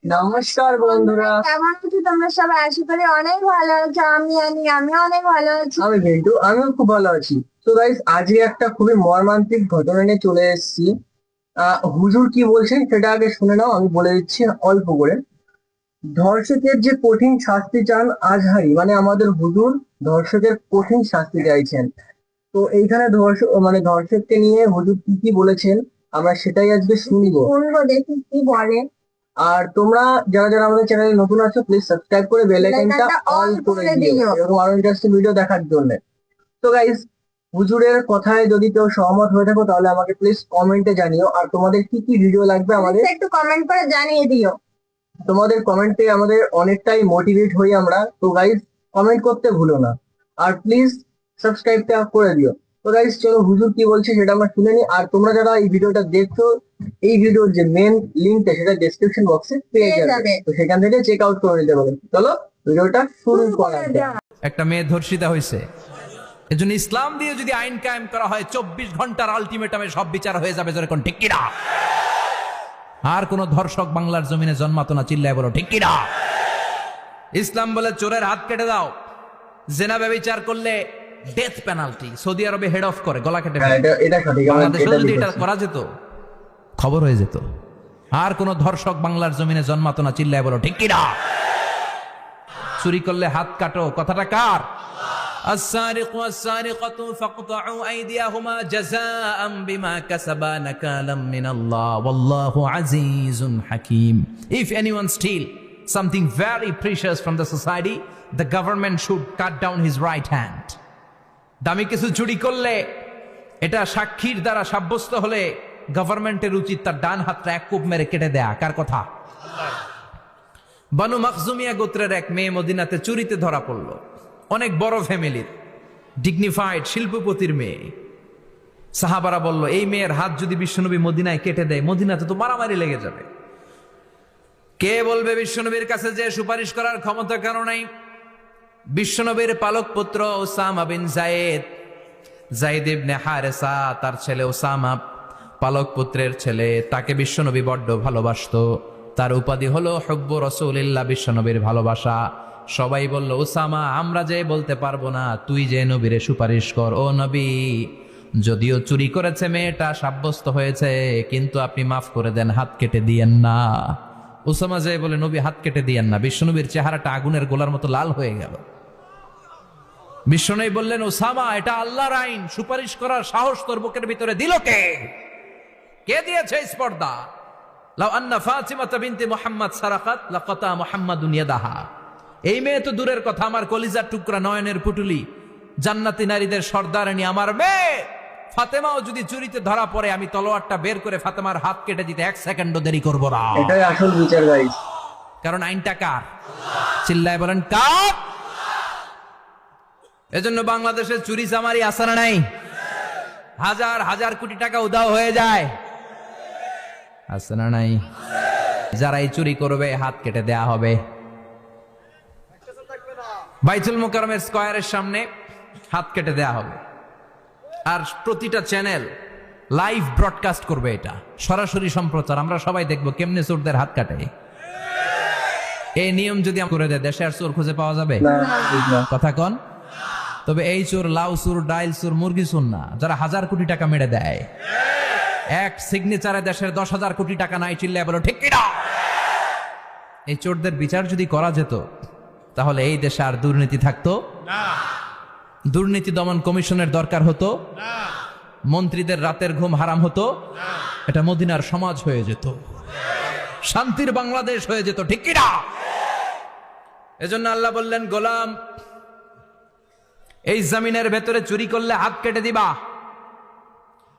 নমস্কার বন্ধুরা। কেমন আছো তোমরা সবাই? আশা করি অনেক ভালো আছো। আমি অনেক ভালো আছি। আমি বিল্টু, আমিও খুব ভালো আছি। তো গাইস, আজকে একটা খুবই মর্মান্তিক ঘটনা নিয়ে চলে এসেছি। হুজুর কি বলছেন সেটা আগে শুনে নাও, আমি বলে দিচ্ছি অল্প করে। ধর্ষকের যে কঠিন শাস্তি চান আজহারি, মানে আমাদের হুজুর ধর্ষকের কঠিন শাস্তি চাইছেন। তো এইখানে ধর্ষককে নিয়ে হুজুর কি কি বলেছেন আমরা সেটাই আজকে শুনবো। শুনবো, দেখি কি বলে। আর তোমরা যারা যারা আমাদের চ্যানেলে নতুন আছো, প্লিজ সাবস্ক্রাইব করে বেল আইকনটা বেলাইকনটা অল অন করে করে দিও দিও। এরকম আরো ইন্টারেস্টিং ভিডিও দেখার জন্য। তো গাইস, হুজুরের কথায় যদি কেউ সহমত হয়ে থাকো তাহলে আমাকে প্লিজ কমেন্টে জানিও। আর তোমাদের কি কি ভিডিও লাগবে আমাদের, একটু কমেন্ট করে জানিয়ে দিও। তোমাদের কমেন্টে আমাদের অনেকটাই মোটিভেট হই আমরা। তো গাইস, কমেন্ট করতে ভুলো না। আর প্লিজ সাবস্ক্রাইবটা করে দিও। তো গাইস, চলো হুজুর কি বলছে সেটা আমরা শুনে নিই। আর তোমরা যারা এই ভিডিওটা দেখছো, এই ভিডিওর যে মেন লিঙ্কটা সেটা ডেসক্রিপশন বক্সে পেয়ে যাবে, তো সেখান থেকে চেক আউট করে নিতে পারো। চলো ভিডিওটা শুরু করা যাক। একটা মেয়ে ধর্ষিতা হয়েছে, এজন্য ইসলাম দিয়ে যদি আইন কায়েম করা হয় 24 ঘন্টার আলটিমেটামে সব বিচার হয়ে যাবে, যেরকম ঠিক কিনা? আর কোন ধর্ষক বাংলার জমিনে জন্মাতো না, চিল্লায় বলো ঠিক কিনা? ইসলাম বলে চোরের হাত কেটে দাও, জেনা ব্যভিচার করলে ডেথ পেনাল্টি। সৌদি আরবে হেড অফ করে, গলা কেটে হ্যাঁ, ফেলে। এটা সঠিক, আমার বাংলাদেশেও এটা যদি এটা দেখেছি। করা যেত, খবর হয়ে যেত। আর কোন ধর্ষক বাংলার জমিনে জন্মাতো না, চিল্লায় বলো ঠিক কিনা? চুরি করলে হাত কাটো, কথাটা কার? السارق والسارقة فاقطعوا أيديهما جزاء بما كسبا نكالا من الله والله عزيز حكيم. If anyone steal something very precious from the society, the government should cut down his right hand. দামি কিছু চুরি করলে এটা সাক্ষীর দ্বারা সাব্যস্ত হলে গভর্নমেন্টের উচিত তার ডান হাতটা এক কোপ মেরে কেটে দেয়া। কার কথা? বানু মাখজুমিয়া গোত্রের এক মেয়ে মদিনাতে চুরিতে ধরা পড়লো। অনেক বড় ফ্যামিলির, ডিগনিফাইড শিল্পপতির মেয়ে। সাহাবারা বলল, এই মেয়ের হাত যদি বিশ্বনবী মদিনায় কেটে দেয়, মদিনাতে তো মারামারি লেগে যাবে। কে বলবে বিশ্বনবীর কাছে যে সুপারিশ করার ক্ষমতা কারো নাই? বিশ্বনবীর পালক পুত্র ওসামা বিন জায়েদ, জায়েদ ইবনে হারেসা, তার ছেলে ওসামা, পালক পুত্রের ছেলে, তাকে বিশ্বনবী বড্ড ভালোবাসতো। তার উপাধি হলো হুব্বু রাসূলিল্লাহ, বিশ্বনবীর ভালোবাসা। সবাই বলল, ওসামা, আমরা যে বলতে পারবো না, তুই যে নবীরে সুপারিশ কর। ও নবী, যদিও চুরি করেছে মেয়েটা, সাব্যস্ত হয়েছে, কিন্তু আপনি মাফ করে দেন, হাত কেটে দিয়েন না। ওসামা যে বলে, নবী হাত কেটে দিয়েন না। বিশ্বনবীর চেহারাটা আগুনের গোলার মতো লাল হয়ে গেল। বিশ্বনবী বললেন, ওসামা, এটা আল্লাহর আইন, সুপারিশ করার সাহস তোর বুকের ভিতরে দিল কে? কে দিয়েছে স্পর্ধা? লাউ আন্না ফাতিমাতা বিনতে মুহাম্মদ সারাকাত লাকাতা মুহাম্মাদুন ইয়াদাহা। এই মেয়ে তো দূরের কথা, আমার কলিজার টুকরা, নয়নের পুটুলি, জান্নাতি নারীদের সর্দারিনী আমার মেয়ে ফাতেমাও যদি চুরিতে ধরা পড়ে, আমি তলোয়ারটা বের করে ফাতেমার হাত কেটে দিতে 1 সেকেন্ডও দেরি করব না। এটাই আসল বিচার গাইস। কারণ আইনটা কার? চিল্লায় বলেন কার? এজন্য বাংলাদেশে চুরি চামারি আছে না নাই? হাজার হাজার কোটি টাকা উধাও হয়ে যায়, আছে না নাই? যারা এই চুরি করবে হাত কেটে দেয়া হবে। বাইতুল মুকাররমের স্কয়ারের সামনে হাত কেটে দেয়া হবে। আর প্রতিটা চ্যানেল লাইভ ব্রডকাস্ট করবে, এটা সরাসরি সম্প্রচার, আমরা সবাই দেখবো কেমনে চোরদের হাত কাটে। এই নিয়ম যদি করে দেয়, দেশে আর চোর খুঁজে পাওয়া যাবে? না, ঠিক না। কথা কন। তবে এই চোর লাউ চোর, ডাইল চোর, মুরগি চোর না, যারা হাজার কোটি টাকা মেরে দেয়। এক সিগনেচারে দেশের 10,000 কোটি টাকা নাই, চিল্লায় বলো ঠিক কিনা? এই চোরদের বিচার যদি করা যেত, তাহলে এই দেশে আর দুর্নীতি থাকতো না। দুর্নীতি দমন কমিশনের দরকার হতো না। মন্ত্রীদের রাতের ঘুম হারাম হতো না। এটা মদিনার সমাজ হয়ে যেত, শান্তির বাংলাদেশ হয়ে যেত, ঠিক কিনা? এজন্য আল্লাহ বললেন, গোলাম, এই জমিনের ভেতরে চুরি করলে হাত কেটে দিবা,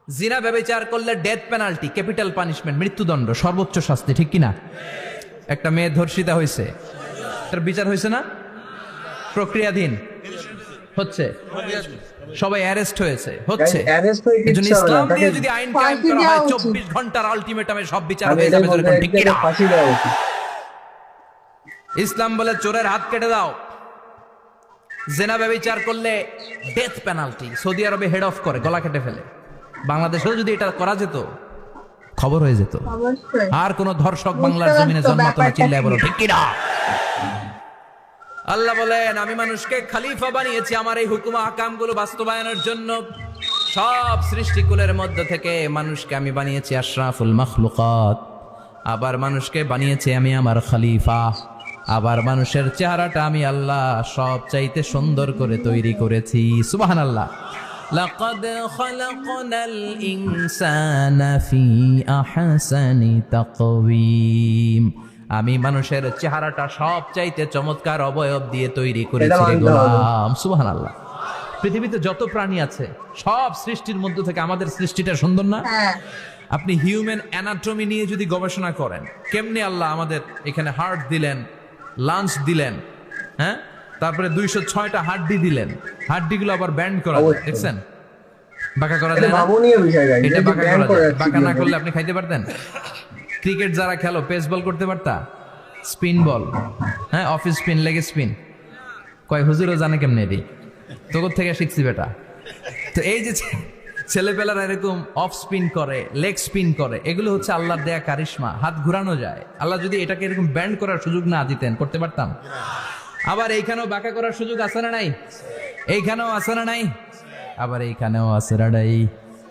জিনা ব্যভিচার করলে ডেথ পেনাল্টি, ক্যাপিটাল পানিশমেন্ট, মৃত্যুদণ্ড, সর্বোচ্চ শাস্তি, ঠিক কিনা? একটা মেয়ে ধর্ষিতা হয়েছে, তার বিচার হয়েছে না? প্রক্রিয়াধীন হচ্ছে, সবাই অ্যারেস্ট হয়েছে, হচ্ছে। অ্যারেস্ট হয়ে এজন্য কিচ্ছু হবে না, ইসলাম তাকে দিয়ে যদি আইন কায়েম ফাঁসি করা দেওয়া হয়, উচিত। 24 ঘন্টার আলটিমেটামে সব বিচার আমি হয়ে এটাই যাবে, বলতে যেরকম চাইছি, ঠিক তাকে কিনা? ফাঁসি দেওয়া উচিত। ইসলাম বলে চোরের হাত কেটে দাও, জেনা ব্যভিচার করলে ডেথ পেনাল্টি। সৌদি আরবে হেড অফ করে, গলা কেটে ফেলে। বাংলাদেশেও যদি এটা করা যেত, খবর হয়ে যেত, অবশ্যই। আর কোন ধর্ষক বাংলার বুঝতে জমিনে পারতো জন্মাতো না। ব্যাপারটা চিল্লায় কি। বলো ঠিক কিনা? আল্লাহ বলেন আমি মানুষকে খলিফা বানিয়েছি আমার এই হুকুম আহকামগুলো বাস্তবায়নের জন্য। সব সৃষ্টিকুলের মধ্য থেকে মানুষকে আমি বানিয়েছি আশরাফুল মাখলুকাত। আবার মানুষকে বানিয়েছি আমি আমার খলিফা। আবার মানুষের চেহারাটা আমি আল্লাহ সব চাইতে সুন্দর করে তৈরি করেছি। সুবহানাল্লাহ। লাকাদ খালাকনাল ইনসানা ফি আহসানি তাকওয়িম। আমি মানুষের চেহারাটা সব চাইতে চমৎকার অবয়ব দিয়ে তৈরি করেছি রে মানতে হবে। গোলাম। সুবহানাল্লাহ। পৃথিবীতে যত প্রাণী আছে সব সৃষ্টির মধ্য থেকে আমাদের সৃষ্টিটা সুন্দর না? হ্যাঁ, আপনি হিউম্যান অ্যানাটমি নিয়ে যদি গবেষণা করেন, কেমনে আল্লাহ আমাদের এখানে হার্ট দিলেন, লাঞ্চ দিলেন, হ্যাঁ, তারপরে 206টা হাড্ডি দিলেন, হাড্ডিগুলো আবার ব্যান্ড করা যায়, অবশ্যই। দেখছেন? বাঁকা করা এটা যায় না? ভাবনীয় বিষয় guys, এটা এই যে বাঁকা ban করা করা যায়। যাচ্ছে বাঁকা না কিভাবে? করলে আপনি খাইতে পারতেন? ক্রিকেট যারা খেলো, পেস বল করতে পারতা? স্পিন বল, হ্যাঁ, অফিস স্পিন, লেগ স্পিন, কয় হুজুরও জানে কেমনে এটি, তোর থেকে শিখছি বেটা। তো এই যে ছেলেপেলারা এরকম অফ স্পিন করে, লেগ স্পিন করে, এগুলো হচ্ছে আল্লাহর দেয়া কারিশমা। হাত ঘুরানো যায়। আল্লাহ যদি এটাকে এরকম ব্যান্ড করার সুযোগ না দিতেন, করতে পারতাম? আবার এইখানেও বাঁকা করার সুযোগ আছে না নাই? এইখানেও আছে না নাই? আবার এইখানেও আছে না নাই?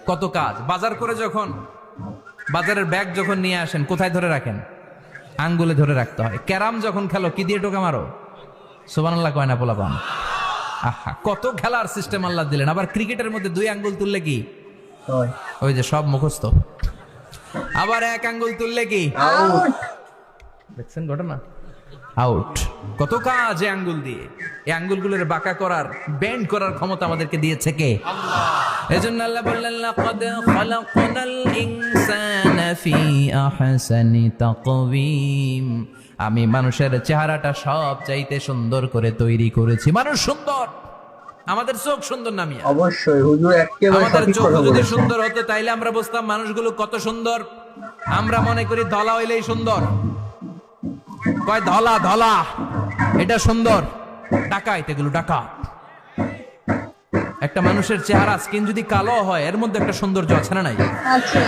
কত কাজ। বাজার করে যখন বাজারের ব্যাগ যখন নিয়ে আসেন, কোথায় ধরে রাখেন? আঙ্গুলে ধরে রাখতে হয়। ক্যারাম যখন খেলো, কি দিয়ে টোকা মারো? সুবহানাল্লাহ কয় না পোলাপান? আহা, কত খেলার সিস্টেম আল্লাহ দিলেন। আবার ক্রিকেটের মধ্যে 2 আঙ্গুল তুললে কি হয়। ওই যে সব মুখস্থ। আবার 1 আঙ্গুল তুললে কি? Out. দেখছেন ঘটনা? আউট। কত কাজ এই আঙ্গুল দিয়ে। এই আঙ্গুলগুলোর বাঁকা করার, বেন্ড করার ক্ষমতা আমাদেরকে দিয়েছে কে? আল্লাহ। এজন্য আল্লাহ বললেন লাকাদ খালাকনাল ইনসানা ফি আহসানি তাকওয়িম। আমি মানুষের চেহারাটা সব চাইতে সুন্দর করে তৈরি করেছি। মানুষ সুন্দর, আমাদের চোখ সুন্দর না মিয়া? অবশ্যই হুজুর একেবারে আমাদের সঠিক চোখ কথা যদি বলেছেন। সুন্দর হতো তাইলে আমরা বুঝতাম মানুষগুলো কত সুন্দর। আমরা মনে করি ধলা হইলেই সুন্দর। কয় ধলা ধলা, এটা সুন্দর। ডাকাইত, এগুলো ডাকাত। একটা মানুষের চেহারা স্কিন যদি কালো হয়, এর মধ্যে একটা সৌন্দর্য আছে না নাই? আচ্ছা,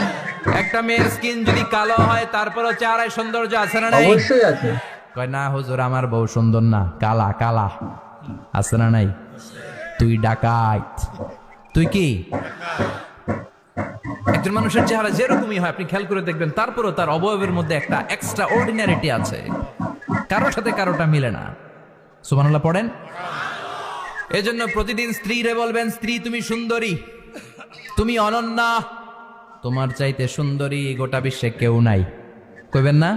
একটা মেয়ের স্কিন যদি কালো হয়, তারপরও চেহারায় সৌন্দর্য আছে না নাই? অবশ্যই আছে। কয় না হুজুর, আমার বউ সুন্দর না, কালা কালা। আছে না নাই? তুই ডাকাইত। তুই কি? একজন মানুষের চেহারা যেরকমই হয় আপনি খেয়াল করে দেখবেন, তারপরও তার অবয়বের মধ্যে একটা এক্সট্রা অর্ডিনারিটি আছে। কারোর সাথে কারোটা মিলে না। সুবহানাল্লাহ পড়েন। এজন্য প্রতিদিন স্ত্রীরে বলবেন, স্ত্রী তুমি সুন্দরী, তুমি অনন্যা, তোমার চাইতে সুন্দরী গোটা বিশ্বে কেউ নাই। কইবেন না?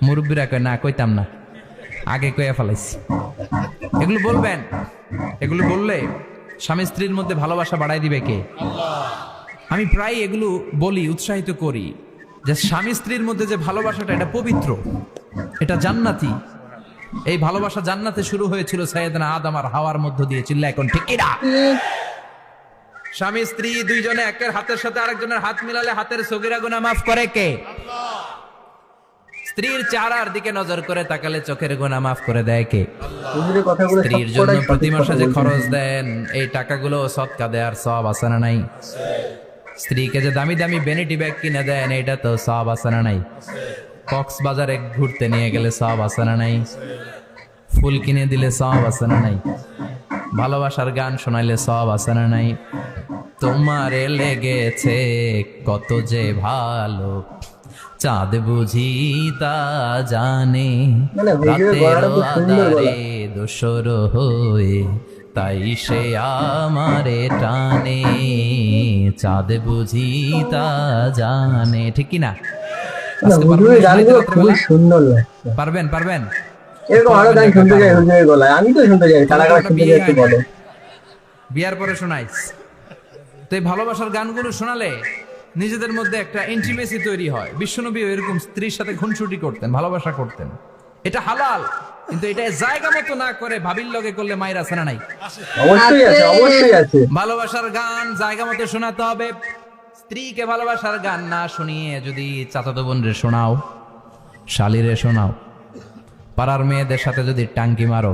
মুরব্বীরা কয় না, কইতাম না, আগে কইয়া ফেলাইছি। এগুলো বলবেন। এগুলো বললে স্বামী স্ত্রীর মধ্যে ভালোবাসা বাড়াই দিবে কে? আমি প্রায় এগুলো বলি, উৎসাহিত করি যে স্বামী স্ত্রীর মধ্যে যে ভালোবাসাটা, এটা পবিত্র, এটা জান্নাতি। এই ভালোবাসা জান্নাতে শুরু হয়েছিল সাইয়েদনা আদম আর হাওয়ার মধ্য দিয়ে। চিল্লা এখন ঠিক কিনা? স্বামী স্ত্রী দুইজনে একের হাতের সাথে আরেকজনের হাত মিলালে হাতের সগীরা গুনাহ মাফ করে কে? স্ত্রীর চেহারার দিকে নজর করে তাকালে চোখের গুনাহ মাফ করে দেয় কে? হুজুরের কথাগুলো স্ত্রীর সবকটাই জন্য সঠিক প্রতি কথা মাসে যে বলছেন। খরচ দেন, এই টাকাগুলো সদকা দেওয়ার সওয়াব আছে না নাই? স্ত্রীকে যে দামি দামি ভ্যানিটি ব্যাগ কিনে দেন, এটা তো সওয়াব আছে না নাই? কক্সবাজারে ঘুরতে নিয়ে গেলে সওয়াব আছে না নাই? ফুল কিনে দিলে সওয়াব আছে না নাই? ভালোবাসার গান শোনাইলে সওয়াব আছে না নাই? তোমারে লেগেছে কত যে ভালো, চাঁদ বুঝি তা জানে, মানে হুজুরের গলাটা রাতেরও খুব সুন্দর গলা। আধারে দোসর হয়ে তাই সে আমারে টানে, চাঁদ বুঝি তা জানে। ঠিক কিনা? না, আজকে হুজুরের পারবেন গানগুলো শোনাইতে খুবই রাত্রেবেলা? সুন্দর লাগছে। পারবেন পারবেন? এরকম আরো গান শুনতে চাই হুজুরের গলায়। আমি তো শুনতে চাই, কারা কারা শুনতে চাই একটু বলো। বিয়ার পরে শোনাইস। তো এই ভালোবাসার গানগুলো শোনালে নিজেদের মধ্যে একটা ইন্টিমেসি তৈরি হয়। বিশ্বনবী এরকম স্ত্রীর সাথে খুনসুটি করতেন, ভালোবাসা করতেন। এটা হালাল, কিন্তু এটা জায়গা মতো না করে ভাবির লগে করলে মায়ের আছে না নাই? অবশ্যই আছে, অবশ্যই আছে। ভালোবাসার গান জায়গা মতো শোনাতে হবে। স্ত্রীকে ভালোবাসার গান না শুনিয়ে যদি চাচাতো বোনরে শোনাও, শালিরে শোনাও, পাড়ার মেয়েদের সাথে যদি টাঙ্কি মারো,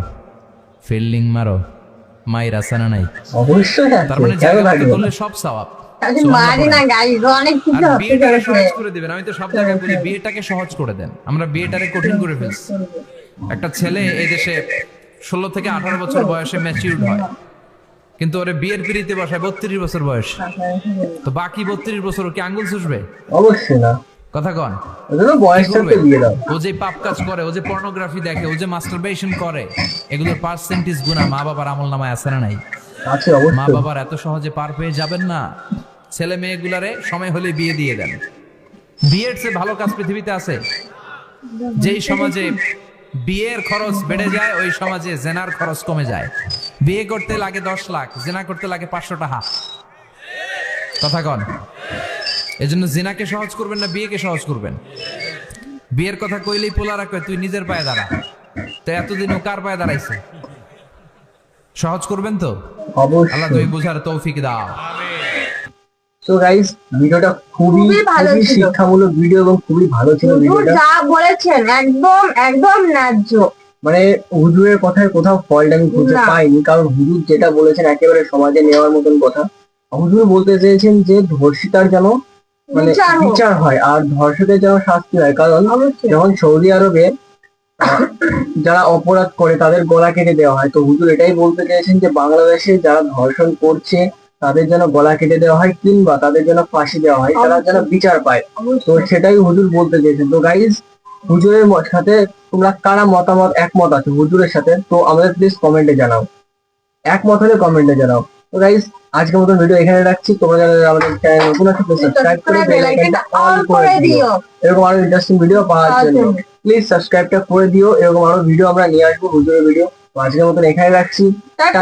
ফিল্ডিং মারো, মায়ের আছে না নাই? অবশ্যই তার আছে, মানে কেন জায়গা মতো লাগবে না? করলে সব সওয়াব। আমি সুবহানাল্লাহ মারি না পড়েন। গাইজ, অনেক আর কিছু হতে বিয়েটাকে চলেছে। সহজ করে দিবেন। আমি তো সব জায়গায় বলি বিয়েটাকে সহজ করে দেন, আমরা বিয়েটাকে কঠিন করে ফেলছি। একটা ছেলে এই দেশে 16 থেকে 18 বছর বয়সে ম্যাচিউরড হয়, কিন্তু ওরে বিয়ের পিড়িতে বসায় 32 বছর বয়স। তো বাকি 32 বছর ও কি আঙ্গুল চুষবে? অবশ্যই না, কথা কন। ওদের কি বয়সটা করবে? তো দিয়ে দাও। ও যে পাপ কাজ করে, ও যে পর্নোগ্রাফি দেখে, ও যে মাস্টারবেশন করে, এগুলোর পার্সেন্টেজ গুণা মা বাবার আমল নামায় আছে না নাই? আছে মা অবশ্যই। বাবার এত সহজে পার পেয়ে যাবেন না। ছেলে মেয়েগুলারে সময় হলে বিয়ে দিয়ে দেন। বিয়ের চেয়ে ভালো কাজ পৃথিবীতে আছে? যেই সমাজে বিয়ের খরচ বেড়ে যায় ওই সমাজে জেনার খরচ কমে যায়। বিয়ে করতে লাগে 10 লাখ, জেনা করতে লাগে 500 টাকা। কথা কন। এজন্য জিনাকে সহজ করবেন না বিয়েকে সহজ করবেন? বিয়ের কথা কইলেই পোলারা কয় তুই নিজের পায়ে দাঁড়া। তো এতদিন ও কার পায়ে দাঁড়াইছে? সহজ করবেন তো? আল্লাহ অবশ্যই। তুমি বুঝার তৌফিক দাও। তো গাইস, ভিডিওটা খুবই খুবই ভালো খুবই ছিল। শিক্ষামূলক ভিডিও এবং খুবই ভালো ছিল হুজুর ভিডিওটা। যা বলেছেন একদম একদম ন্যায্য। মানে হুজুরের কথায় কোথাও ফল্ট আমি খুঁজে না। পাইনি, কারণ হুজুর যেটা বলেছেন একেবারে সমাজে নেওয়ার মতন কথা। হুজুর বলতে চেয়েছেন যে ধর্ষিতার যেন মানে বিচার হোক। বিচার হয় আর ধর্ষকের যেন শাস্তি হয়, কারণ অবশ্যই। যখন সৌদি আরবে যারা অপরাধ করে তাদের গলা কেটে দেওয়া হয়, তো হুজুর এটাই বলতে চেয়েছেন যে বাংলাদেশে যারা ধর্ষণ করছে তাদের যেন গলা কেটে দেওয়া হয় কিংবা তাদের যেন ফাঁসি দেওয়া হয়, তারা যেন বিচার পায়। তো সেটাই হুজুর বলতে চেয়েছেন। তো গাইজ, হুজুরের সাথে তোমরা কারা মতামত একমত আছে হুজুরের সাথে, তো আমাদের প্লিজ কমেন্টে জানাও। একমত হলে কমেন্টে জানাও। তো গাইজ, আজকের মতো ভিডিও এখানে রাখছি। তোমরা যারা আমাদের চ্যানেল নতুন আছে সাবস্ক্রাইব করে বেল আইকনটা অল করে দিও এরকম আরো ইন্টারেস্টিং ভিডিও পাওয়ার জন্য। প্লিজ সাবস্ক্রাইবটা করে দিও, এরকম আরো ভিডিও আমরা নিয়ে আসবো হুজুরের ভিডিও। তো আজকের মতন এখানে রাখছি। টাটা।